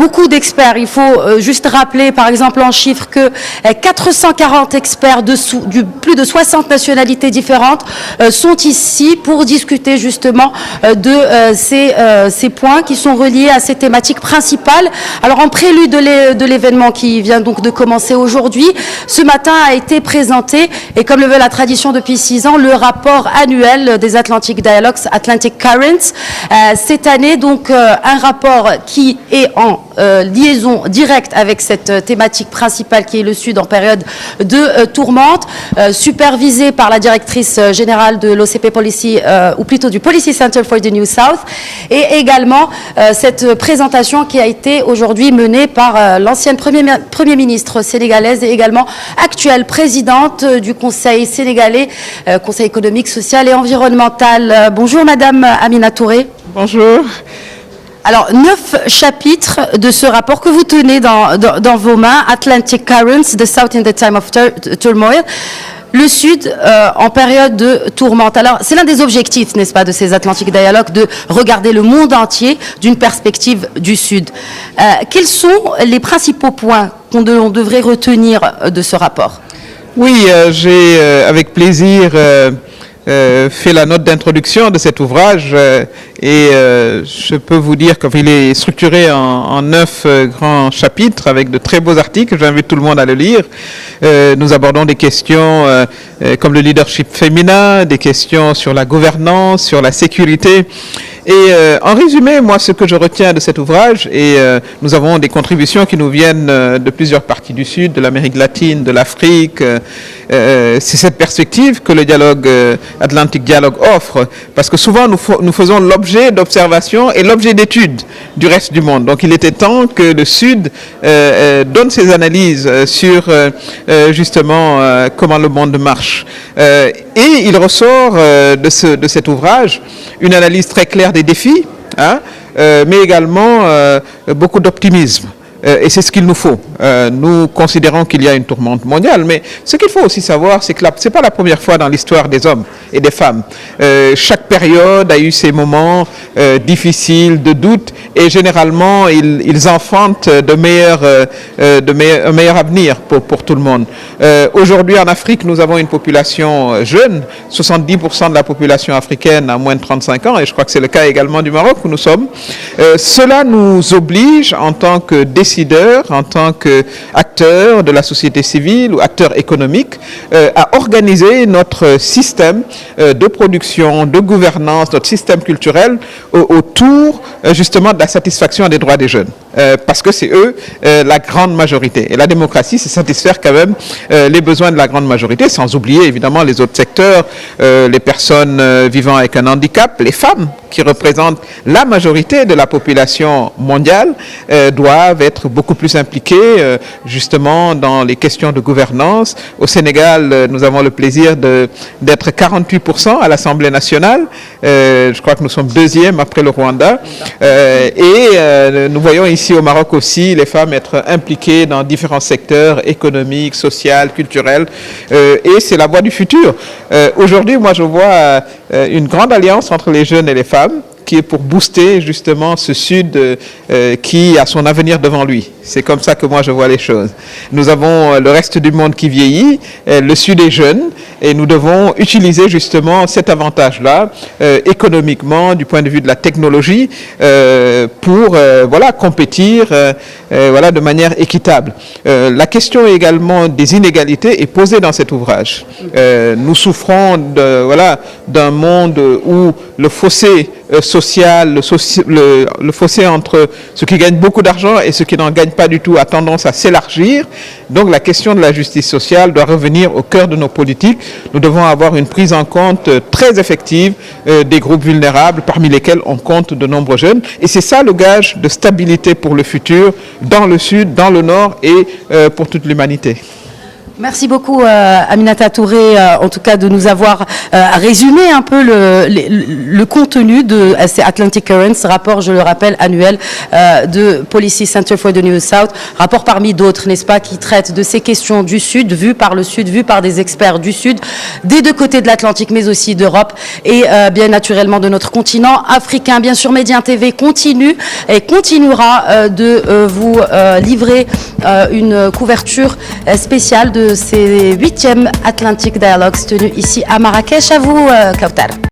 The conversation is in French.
beaucoup d'experts. Il faut juste rappeler, par exemple, en chiffres, que 440 experts de plus de 60 nationalités différentes sont ici pour discuter justement de ces points qui sont reliés à ces thématiques principales. Alors, en prélude de l'événement qui vient donc de commencer aujourd'hui, ce matin a été présenté, et comme le veut la tradition depuis 6 ans, le rapport annuel des Atlantic Dialogues, Atlantic Currents. Cette année, donc, un rapport qui est en liaison directe avec cette thématique principale qui est le Sud en période de tourmente, supervisé par la directrice générale de l'OCP Policy, ou plutôt du Policy Center for the New South, et également cette présentation qui a été aujourd'hui menée par l'ancienne Premier ministre sénégalaise et également actuelle présidente du Conseil sénégalais, Conseil économique, social et environnemental. Bonjour Madame Amina Touré. Bonjour. Alors, 9 chapitres de ce rapport que vous tenez dans vos mains, Atlantic Currents, The South in the Time of Turmoil, le Sud en période de tourmente. Alors, c'est l'un des objectifs, n'est-ce pas, de ces Atlantic Dialogues, de regarder le monde entier d'une perspective du Sud. Quels sont les principaux points qu'on devrait retenir de ce rapport? Oui, j'ai avec plaisir fait la note d'introduction de cet ouvrage et je peux vous dire qu'il est structuré en 9 grands chapitres avec de très beaux articles. J'invite tout le monde à le lire. Nous abordons des questions comme le leadership féminin, des questions sur la gouvernance, sur la sécurité. Et en résumé, moi, ce que je retiens de cet ouvrage, et nous avons des contributions qui nous viennent de plusieurs parties du Sud, de l'Amérique latine, de l'Afrique, c'est cette perspective que le dialogue Atlantic Dialogue offre, parce que souvent nous faisons l'objet d'observations et l'objet d'études du reste du monde. Donc il était temps que le Sud donne ses analyses sur justement comment le monde marche. Et il ressort de cet ouvrage une analyse très claire des défis, mais également beaucoup d'optimisme. Et c'est ce qu'il nous faut. Nous considérons qu'il y a une tourmente mondiale, mais ce qu'il faut aussi savoir, c'est que ce n'est pas la première fois dans l'histoire des hommes et des femmes. Chaque période a eu ses moments difficiles, de doute, et généralement, ils enfantent un meilleur avenir pour tout le monde. Aujourd'hui, en Afrique, nous avons une population jeune. 70% de la population africaine a moins de 35 ans, et je crois que c'est le cas également du Maroc où nous sommes. Cela nous oblige, en tant que décideurs, en tant qu'acteurs de la société civile ou acteurs économiques, à organiser notre système de production, de gouvernance, notre système culturel autour justement de la satisfaction des droits des jeunes. Parce que c'est eux la grande majorité. Et la démocratie, c'est satisfaire quand même les besoins de la grande majorité, sans oublier évidemment les autres secteurs, les personnes vivant avec un handicap, les femmes qui représentent la majorité de la population mondiale, doivent être beaucoup plus impliqués justement dans les questions de gouvernance. Au Sénégal, nous avons le plaisir d'être 48% à l'Assemblée nationale. Je crois que nous sommes 2e après le Rwanda. Et nous voyons ici au Maroc aussi les femmes être impliquées dans différents secteurs économiques, sociaux, culturels. Et c'est la voie du futur. Aujourd'hui, moi, je vois une grande alliance entre les jeunes et les femmes, qui est pour booster justement ce Sud qui a son avenir devant lui. C'est comme ça que moi je vois les choses. Nous avons le reste du monde qui vieillit, le Sud est jeune, et nous devons utiliser justement cet avantage-là économiquement, du point de vue de la technologie, pour voilà, compétir voilà, de manière équitable. La question également des inégalités est posée dans cet ouvrage. Nous souffrons voilà, d'un monde où le fossé social, le fossé entre ceux qui gagnent beaucoup d'argent et ceux qui n'en gagnent pas du tout a tendance à s'élargir. Donc la question de la justice sociale doit revenir au cœur de nos politiques. Nous devons avoir une prise en compte très effective des groupes vulnérables, parmi lesquels on compte de nombreux jeunes. Et c'est ça le gage de stabilité pour le futur, dans le Sud, dans le Nord et pour toute l'humanité. Merci beaucoup Aminata Touré, en tout cas de nous avoir résumé un peu le contenu de ces Atlantic Currents, rapport, je le rappelle, annuel de Policy Center for the New South, rapport parmi d'autres, n'est-ce pas, qui traite de ces questions du Sud, vues par le Sud, vues par des experts du Sud, des deux côtés de l'Atlantique, mais aussi d'Europe et bien naturellement de notre continent africain. Bien sûr, Médien TV continue et continuera de vous livrer une couverture spéciale de ces 8e Atlantic Dialogues tenus ici à Marrakech. À vous, Kautar.